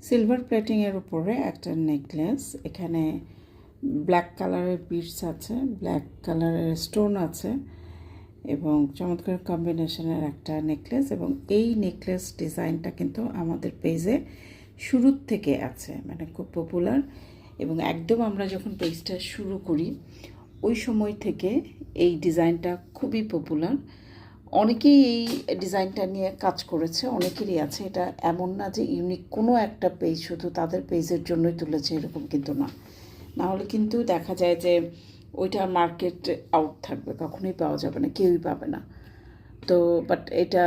Silver প্লেটিংয়ের উপরে একটা necklace. এখানে ব্ল্যাক কালারের বিডস আছে, ব্ল্যাক কালারের স্টোন আছে এবং চমৎকার কম্বিনেশনের একটা নেকলেস। এবং এই নেকলেস ডিজাইনটা কিন্তু আমাদের পেজে শুরুর থেকে আছে, মানে খুব পপুলার। এবং একদম আমরা যখন পেজটা শুরু করি ওই সময় থেকে এই ডিজাইনটা খুবই পপুলার। অনেকেই এই ডিজাইনটা নিয়ে কাজ করেছে, অনেকেরই আছে। এটা এমন না যে ইউনিক কোনো একটা পেজ শুধু তাদের পেজের জন্যই তুলেছে, এরকম কিন্তু না। নাহলে কিন্তু দেখা যায় যে ওইটা মার্কেট আউট থাকবে, কখনোই পাওয়া যাবে না, কেউই পাবে না। তো বাট এটা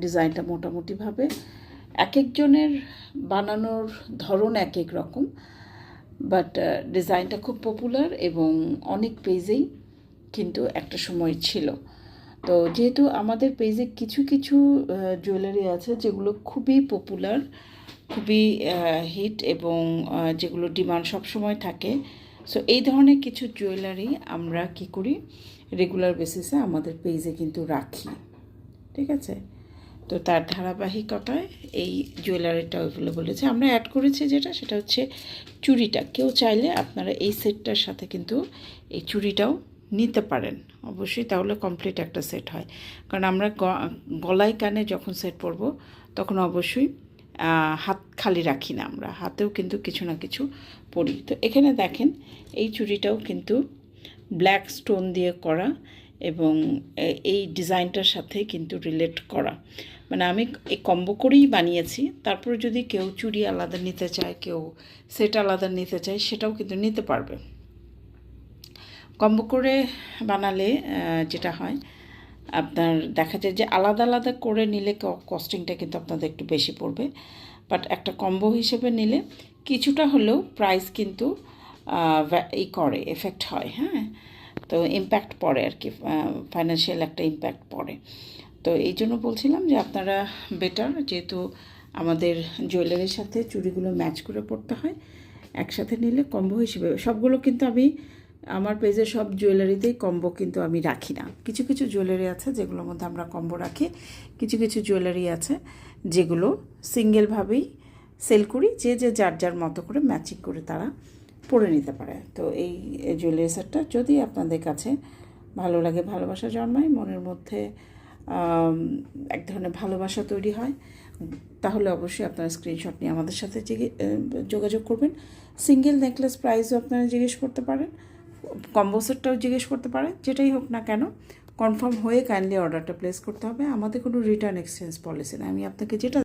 ডিজাইনটা মোটামুটিভাবে এক একজনের বানানোর ধরন এক এক রকম, বাট ডিজাইনটা খুব পপুলার এবং অনেক পেজেই কিন্তু একটা সময় ছিল। তো যেহেতু আমাদের পেজে কিছু কিছু জুয়েলারি আছে যেগুলো খুবই পপুলার, খুবই হিট এবং যেগুলো ডিমান্ড সবসময় থাকে, সো এই ধরনের কিছু জুয়েলারি আমরা কি করি, রেগুলার বেসিসে আমাদের পেজে কিন্তু রাখি। ঠিক আছে, তো তার ধারাবাহিকতায় এই জুয়েলারিটা অ্যাভেলেবল আছে। আমরা অ্যাড করেছি সেটা হচ্ছে চুড়িটা। কেউ চাইলে আপনারা এই সেটটার সাথে কিন্তু এই চুড়িটাও নিতে পারেন অবশ্যই, তাহলে কমপ্লিট একটা সেট হয়। কারণ আমরা গলায় কানে যখন সেট পরব তখন অবশ্যই হাত খালি রাখি না, আমরা হাতেও কিন্তু কিছু না কিছু পরি। তো এখানে দেখেন এই চুড়িটাও কিন্তু ব্ল্যাক স্টোন দিয়ে করা এবং এই ডিজাইনটার সাথে কিন্তু রিলেট করা। মানে আমি এই কম্বো করেই বানিয়েছি। তারপরে যদি কেউ চুড়ি আলাদা নিতে চায়, কেউ সেট আলাদা নিতে চায়, সেটাও কিন্তু নিতে পারবে। কম্বো করে বানালে যেটা হয়, আপনার দেখা যায় যে আলাদা আলাদা করে নিলে কস্টিংটা কিন্তু আপনাদের একটু বেশি পড়বে। বাট একটা কম্বো হিসেবে নিলে কিছুটা হলেও প্রাইস কিন্তু করে এফেক্ট হয়। হ্যাঁ, তো ইম্প্যাক্ট পড়ে আর কি, ফাইন্যান্সিয়াল একটা ইম্প্যাক্ট পড়ে। তো এই জন্য বলছিলাম যে আপনারা বেটার, যেহেতু আমাদের জুয়েলারির সাথে চুড়িগুলো ম্যাচ করে পড়তে হয়, একসাথে নিলে কম্বো হিসেবে সবগুলো কিন্তু আমি আমার পেজে সব জুয়েলারিতেই কম্বো কিন্তু আমি রাখি না। কিছু কিছু জুয়েলারি আছে যেগুলোর মধ্যে আমরা কম্বো রাখি, কিছু কিছু জুয়েলারি আছে যেগুলো সিঙ্গেলভাবেই সেল করি, যে যে যার যার মতো করে ম্যাচিং করে তারা পরে নিতে পারে। তো এই জুয়েলারি সেটটা যদি আপনাদের কাছে ভালো লাগে, ভালোবাসা জন্মায় মনের মধ্যে, এক ধরনের ভালোবাসা তৈরি হয়, তাহলে অবশ্যই আপনারা স্ক্রিনশট নিয়ে আমাদের সাথে যোগাযোগ করবেন। সিঙ্গেল নেকলেস প্রাইসও আপনারা জিজ্ঞেস করতে পারেন, কম্বো সেটটাও জিজ্ঞেস করতে পারেন, যেটাই হোক না কেন কনফার্ম হয়ে কাইন্ডলি অর্ডারটা প্লেস করতে হবে। আমাদের কোনো রিটার্ন এক্সচেঞ্জ পলিসি না, আমি আপনাকে যেটা